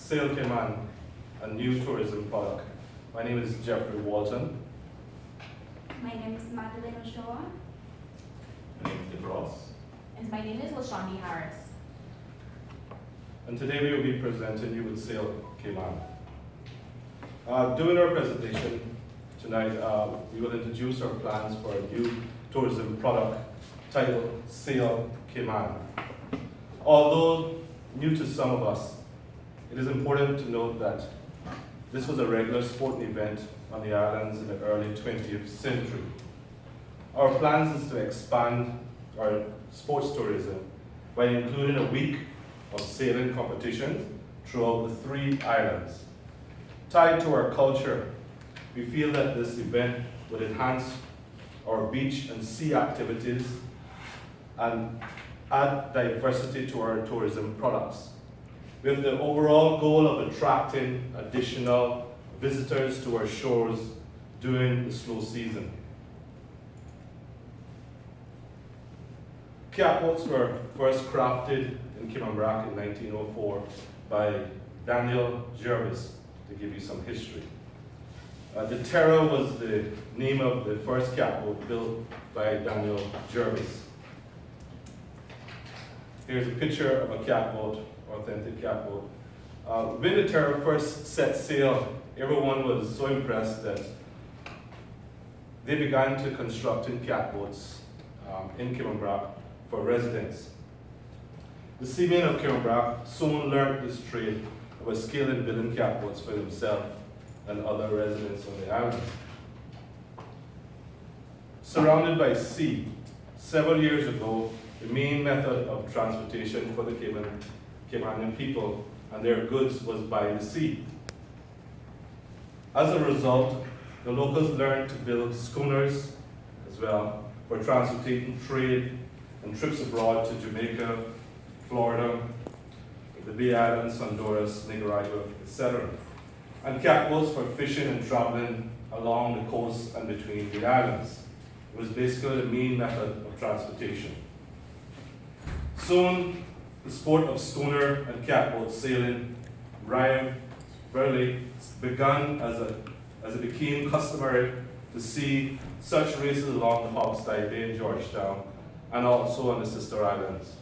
Sail Cayman, a new tourism product. My name is Jeffrey Walton. My name is Madeline Ochoa. My name is Nick Ross. And my name is LaShonda Harris. And today we will be presenting you with Sail Cayman. During our presentation tonight, we will introduce our plans for a new tourism product titled Sail Cayman. Although new to some of us, it is important to note that this was a regular sporting event on the islands in the early 20th century. Our plans is to expand our sports tourism by including a week of sailing competitions throughout the 3 islands. Tied to our culture, we feel that this event would enhance our beach and sea activities and add diversity to our tourism products, with the overall goal of attracting additional visitors to our shores during the slow season. Catboats were first crafted in Cayman Brac in 1904 by Daniel Jervis, to give you some history. The Terror was the name of the first catboat built by Daniel Jervis. Here's a picture of a catboat, authentic catboat. When the Terror first set sail, everyone was so impressed that they began to constructing catboats in Cayman Brac for residents. The seamen of Cayman Brac soon learned this trade and were skilled in building catboats for themselves and other residents on the island. Surrounded by sea, several years ago, the main method of transportation for the Caymanian people and their goods was by the sea. As a result, the locals learned to build schooners as well for transporting trade and trips abroad to Jamaica, Florida, the Bay Islands, Honduras, Nicaragua, etc. And catboats for fishing and traveling along the coast and between the islands. It was basically the main method of transportation. Soon, the sport of schooner and catboat sailing rarely began as it became customary to see such races along the Hogstye Bay in Georgetown and also on the sister islands.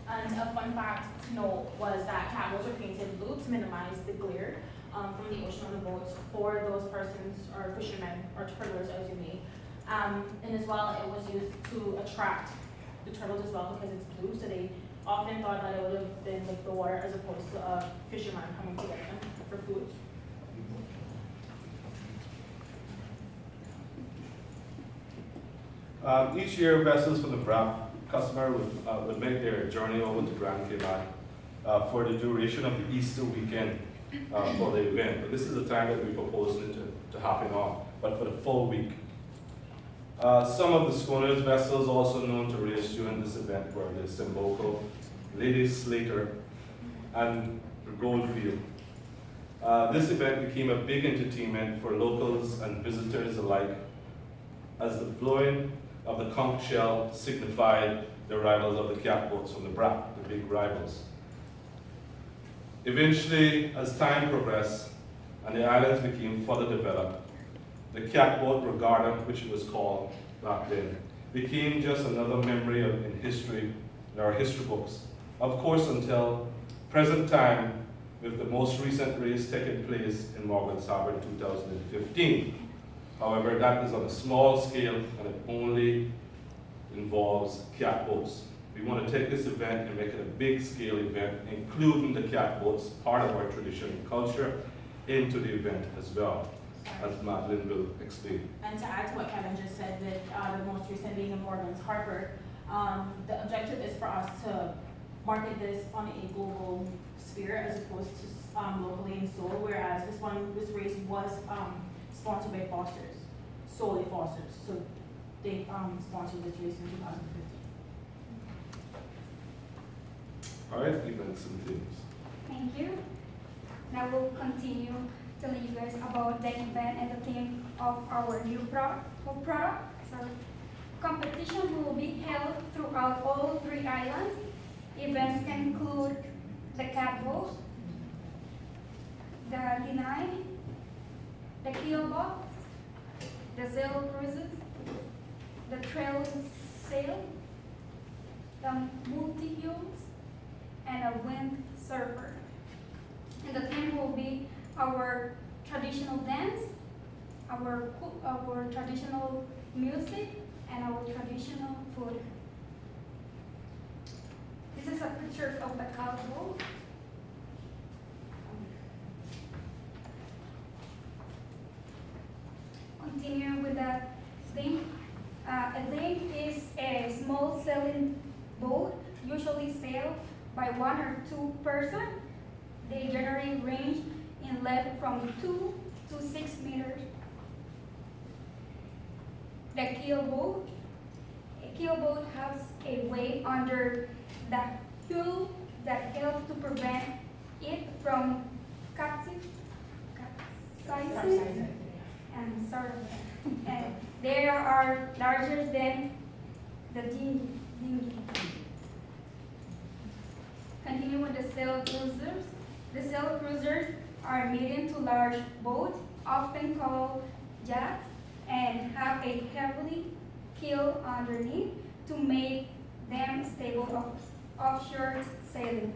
And a fun fact to note was that catboats were painted blue to minimize the glare from the ocean on the boats for those persons or fishermen or turtlers, as you may. And as well, it was used to attract the turtles as well because it's blue, so they often thought that it would have been like the water as opposed to a fisherman coming to get them for food. Each year, vessels from the Brac customer would make their journey over to Grand Cayman for the duration of the Easter weekend for the event. But this is the time that we're proposing it to happen on, but for the full week. Some of the schooners vessels also known to race during this event were the Simboco, Lady Slater, and the Goldfield. This event became a big entertainment for locals and visitors alike, as the blowing of the conch shell signified the arrivals of the catboats from the Brac, the big rivals. Eventually, as time progressed and the islands became further developed, the catboat regatta, which it was called back then, became just another memory in history, in our history books. Of course, until present time, with the most recent race taking place in Morgan's Harbor in 2015. However, that is on a small scale and it only involves catboats. We want to take this event and make it a big scale event, including the catboats, part of our tradition and culture, into the event as well, as Madeline will explain. And to add to what Kevin just said, with the most recent being in Morgan's Harbor, the objective is for us to market this on a global sphere as opposed to locally in Seoul, whereas this race was sponsored by Foster's, solely Foster's. So they sponsored this race in 2015. All right, events and themes. Thank you. Now we'll continue telling you guys about the event and the theme of our new product. So competition will be held throughout all 3 islands Events can include the catwalk, the D9, the keelboat, the sail cruises, the trail sail, the multi-hulls, and a wind surfer. And the theme will be our traditional dance, our traditional music, and our traditional food. This is a picture of the catwalk. Continue with the theme. A theme is a small sailing boat, usually sailed by one or two persons. They generally range in length from 2 to 6 meters. The keelboat. A keelboat has a weight under the hull that helps to prevent it from capsizing. And sort of, and they are larger than the dinghy. Continue with the sail cruisers. The sail cruisers are medium to large boats, often called yachts, and have a heavily keel underneath to make them stable offshore sailing.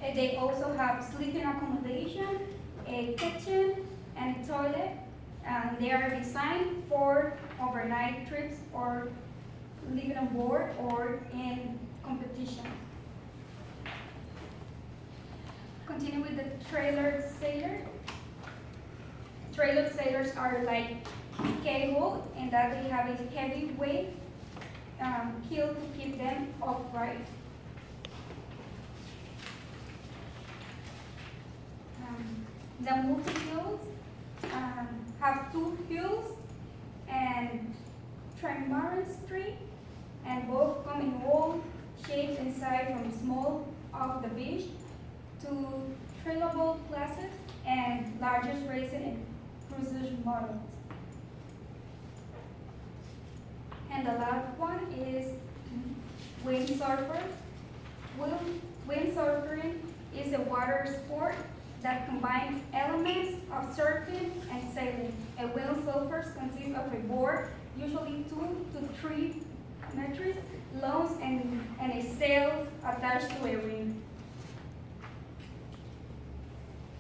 And they also have sleeping accommodation, a kitchen, and a toilet. And they are designed for overnight trips or living on board or in competition. Continue with the trailer sailor. Trailer sailors are like cable in that they have a heavy weight keel to keep them upright. The multi-hulls have 2 hulls and trimaran string, and both come in all shapes and size, from small off the beach to trailable classes and largest racing and cruiser models. And the last one is windsurfer. Windsurfing is a water sport that combines elements of surfing and sailing. A windsurfer consists of a board, usually 2 to 3 meters long, and a sail attached to a ring.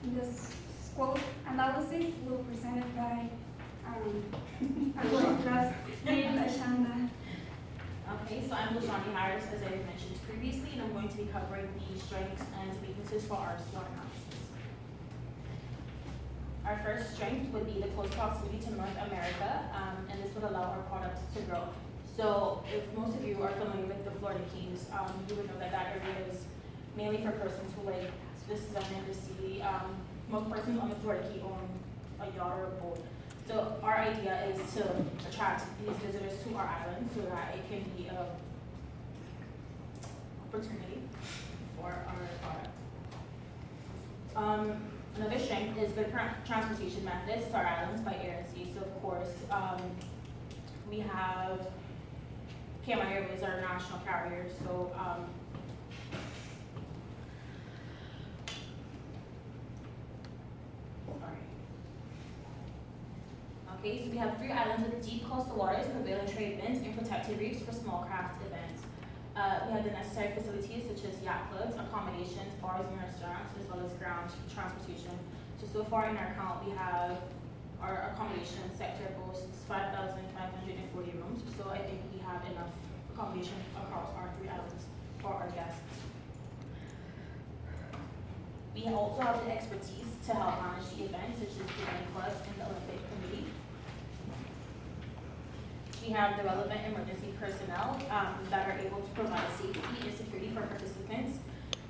This quote analysis will be presented by our class named Ashanda. Okay, so I'm Lashani Harris, as I mentioned previously, and I'm going to be covering the strengths and weaknesses for our SWOT analysis. Our first strength would be the close proximity to North America, and this would allow our products to grow. So if most of you are familiar with the Florida Keys, you would know that that area is mainly for persons who like the sun and the sea. Most persons on the Florida Key own a yacht or a boat. So our idea is to attract these visitors to our island so that it can be an opportunity for our product. Another strength is the transportation methods to our islands by air and sea. So of course, we have KMI Airways, our national carrier. So okay, so we have 3 islands with deep coastal waters, prevailing trade winds, and protected reefs for small craft events. We have the necessary facilities such as yacht clubs, accommodations, bars and restaurants, as well as ground transportation. So far in our count, we have our accommodation sector boasts 5,540 rooms. So I think we have enough accommodation across our 3 islands for our guests. We also have the expertise to help manage the events, such as the event clubs and the Olympic Committee. We have the relevant emergency personnel that are able to provide safety and security for participants.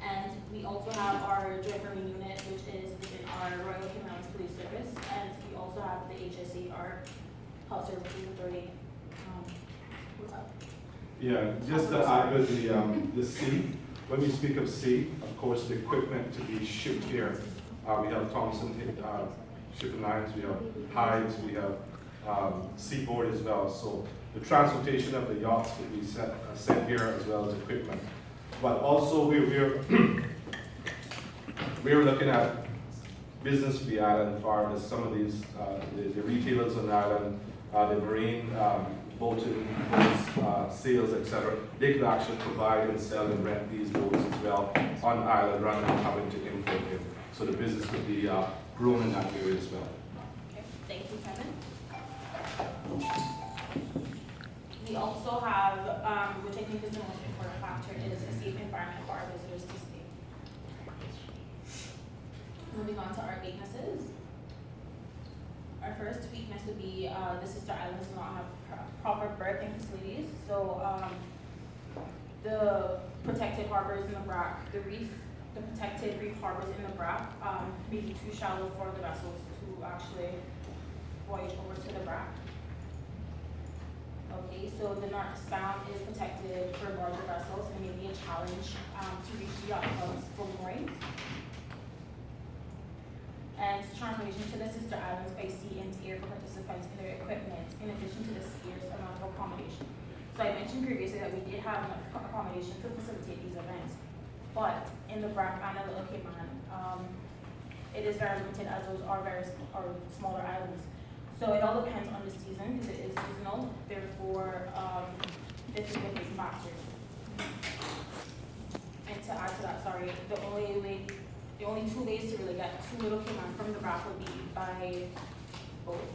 And we also have our Joint Marine Unit, which is within our Royal Cayman Islands Police Service. And we also have the HSA, our Health Services Authority. What's up? Yeah, just to add with the sea, when we speak of sea, of course, the equipment to be shipped here, we have Thompson shipping lines, we have hides, we have seaboard as well. So the transportation of the yachts will be sent here as well as equipment. But also we're we're looking at business for the island, far as some of these the retailers on the island, the marine boating, boats, sales, etc. They could actually provide and sell and rent these boats as well on the island rather than having to import them. So the business would be grown in that area as well. Okay, thank you, Kevin. We also have, which I think is the most important factor, is a safe environment for our visitors to stay. Moving on to our weaknesses. Our first weakness would be the sister islands do not have proper berthing facilities. So the protected harbors in the BRAC, the protected reef harbors in the BRAC may be too shallow for the vessels to actually voyage over to the BRAC. Okay, so the North Sound is protected for larger vessels and may be a challenge to reach the yacht clubs for moorings. And transportation to the sister islands by sea and air for participants and their equipment, in addition to the scarce amount of accommodation. So I mentioned previously that we did have enough accommodation to facilitate these events, but in the BRAC and the Little Cayman, it is very limited as those are smaller islands. So it all depends on the season because it is seasonal. Therefore, this is what makes factors. And to add to that, sorry, the only two ways to really get to Little Cayman from the BRAC would be by boat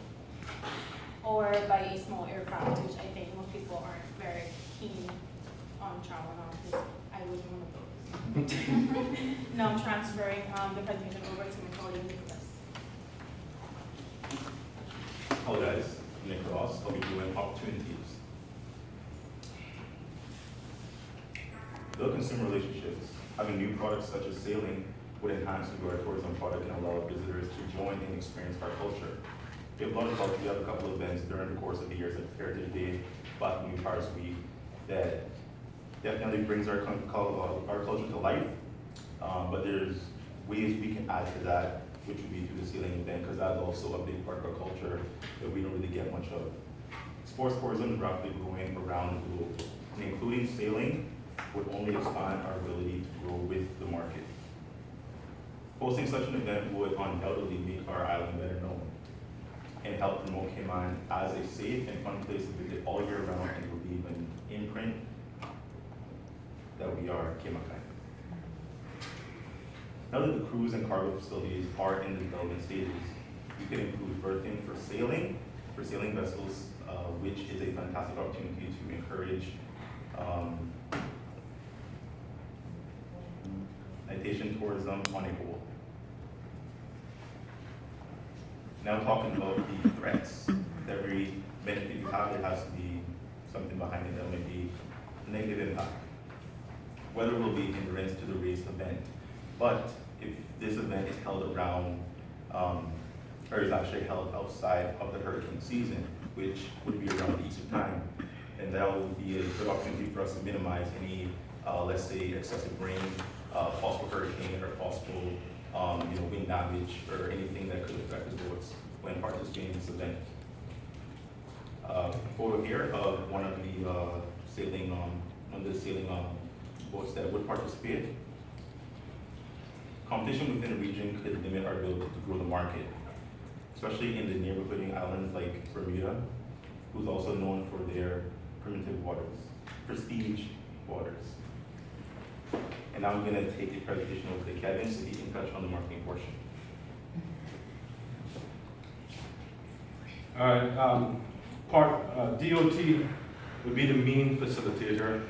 or by a small aircraft, which I think most people aren't very keen on traveling on because I was one of those. Now I'm transferring the presentation over to my colleague Nicholas. Hello guys, I'm Nick Ross. I'll be doing opportunities. Build consumer relationships. Having new products such as sailing would enhance our tourism product and allow visitors to join and experience our culture. We have a lot of culture. We have a couple of events during the course of the year, such as Heritage Day, Black New Paris Week, that definitely brings our culture to life. But there's ways we can add to that, which would be through the sailing event, because that's also a big part of our culture that we don't really get much of. Sports tourism is rapidly growing around the globe, and including sailing would only expand our ability to grow with the market. Hosting such an event would undoubtedly make our island better known and help promote Cayman as a safe and fun place to visit all year round and would leave an imprint that we are Cayman. Now that the cruise and cargo facilities are in the development stages, we can include berthing for sailing vessels, which is a fantastic opportunity to encourage nitation tourism on a whole. Now talking about the threats. With every benefit you have, there has to be something behind it that may be negative impact. Weather will be hindrance to the race event, but if this event is held around, or is actually held outside of the hurricane season, which would be around Easter time, and that would be a good opportunity for us to minimize any, let's say, excessive rain, possible hurricane, or possible wind damage, or anything that could affect the boats when participating in this event. Photo here of one of the sailing boats that would participate. Competition within the region could limit our ability to grow the market, especially in the neighborhooding islands like Bermuda, who's also known for their prestige waters. And now I'm going to take the presentation over to Kevin so he can touch on the marketing portion. All right, DOT would be the main facilitator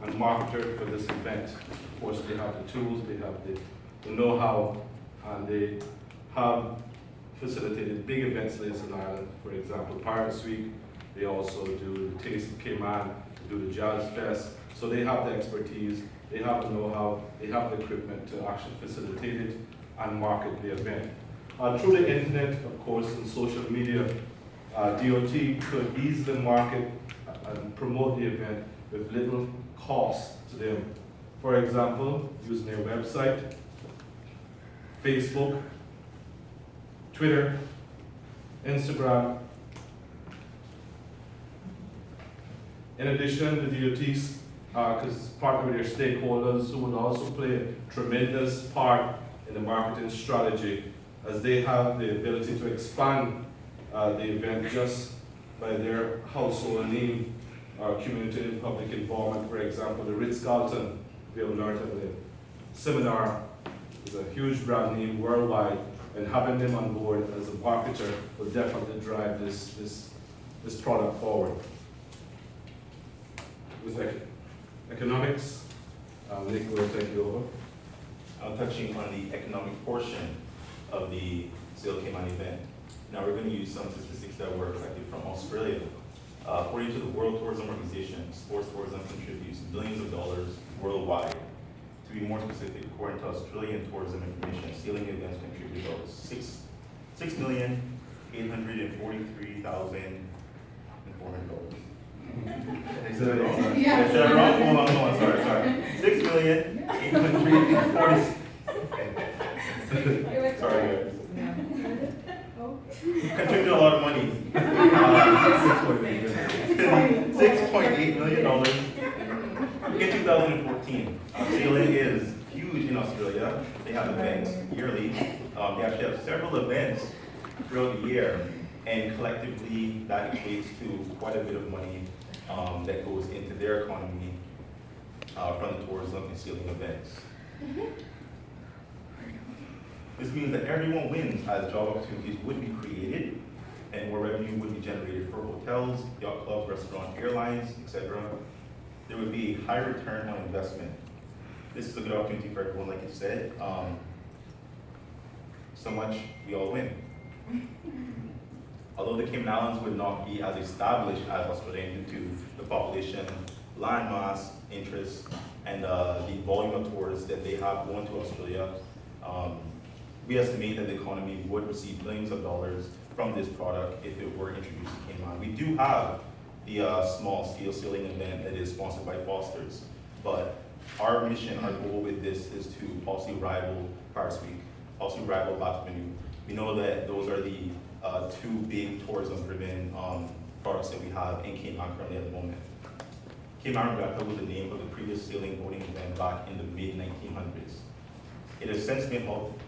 and marketer for this event. Of course, they have the tools, they have the know-how, and they have facilitated big events like this in Ireland. For example, Pirates Week. They also do the Taste of Cayman, they do the Jazz Fest. So they have the expertise, they have the know-how, they have the equipment to actually facilitate it and market the event. Through the internet, of course, and social media, DOT could easily market and promote the event with little cost to them. For example, using their website, Facebook, Twitter, Instagram. In addition, the DOT because partner with their stakeholders who would also play a tremendous part in the marketing strategy, as they have the ability to expand the event just by their household name or community and public involvement. For example, the Ritz-Carlton, we have learned of the seminar, is a huge brand name worldwide, and having them on board as a marketer will definitely drive this product forward. With economics, Nick will take you over. I'm touching on the economic portion of the Sail Cayman event. Now we're going to use some statistics that were collected from Australia. According to the World Tourism Organization, sports tourism contributes billions of dollars worldwide. To be more specific, according to Australian Tourism Information, sailing events contribute about $6,843,400. Is that wrong? Yeah. Is that wrong? Hold on, sorry. $6,840,000. Sorry, guys. Contributed a lot of money. $6.8 million in 2014. Sailing is huge in Australia. They have events yearly. They actually have several events throughout the year, and collectively that equates to quite a bit of money that goes into their economy from the tourism and sailing events. This means that everyone wins, as job opportunities would be created and more revenue would be generated for hotels, yacht clubs, restaurants, airlines, etc. There would be a high return on investment. This is a good opportunity for everyone, like you said. So much, we all win. Although the Cayman Islands would not be as established as Australia due to the population, land mass, interest, and the volume of tourists that they have going to Australia, we estimate that the economy would receive billions of dollars from this product if it were introduced to Cayman. We do have the small scale sailing event that is sponsored by Foster's, but our mission, our goal with this is to possibly rival Paris Week, possibly rival Bateau Menu. We know that those are the two big tourism-driven products that we have in Cayman currently at the moment. Cayman Regatta was the name of the previous sailing boating event back in the mid-1900s. It has since been halted.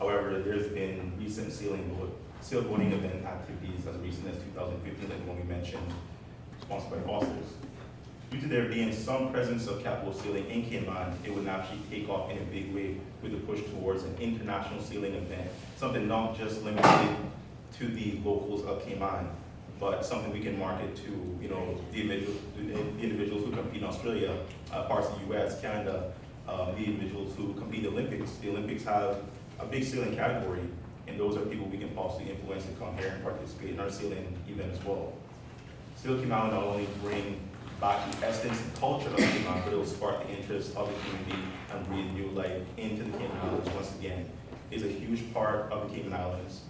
However, there's been recent sail boating event activities as recent as 2015, like the one we mentioned, sponsored by Foster's. Due to there being some presence of capital sailing in Cayman, it would naturally take off in a big way with the push towards an international sailing event, something not just limited to the locals of Cayman, but something we can market to, the individuals who compete in Australia, parts of the US, Canada, the individuals who compete in the Olympics. The Olympics have a big sailing category, and those are people we can possibly influence to come here and participate in our sailing event as well. Sail Cayman not only bring back the essence and culture of Cayman, but it will spark the interest of the community and breathe new life into the Cayman Islands once again. It's a huge part of the Cayman Islands,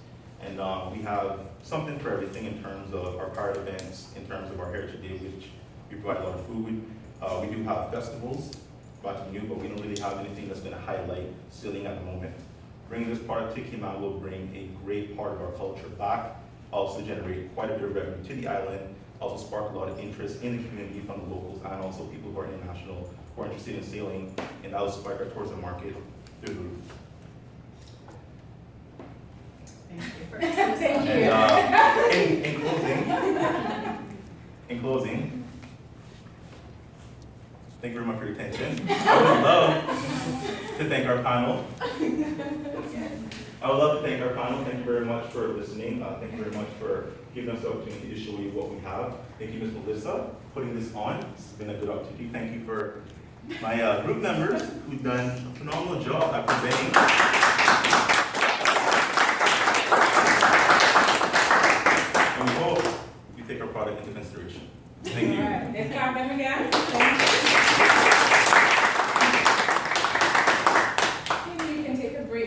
and we have something for everything in terms of our pirate events, in terms of our Heritage Day, which we provide a lot of food. We do have festivals, but we don't really have anything that's going to highlight sailing at the moment. Bringing this product to Cayman will bring a great part of our culture back, also generate quite a bit of revenue to the island, also spark a lot of interest in the community from the locals and also people who are international, who are interested in sailing, and that will spark our tourism market through the roof. Thank you. And, in closing, thank you very much for your attention. I would love to thank our panel. Thank you very much for listening. Thank you very much for giving us the opportunity to show you what we have. Thank you, Ms. Melissa, for putting this on. It's been a good opportunity. Thank you for my group members who've done a phenomenal job at presenting. And we hope you take our product into consideration. Thank you. All right, let's clap them again. Thank you.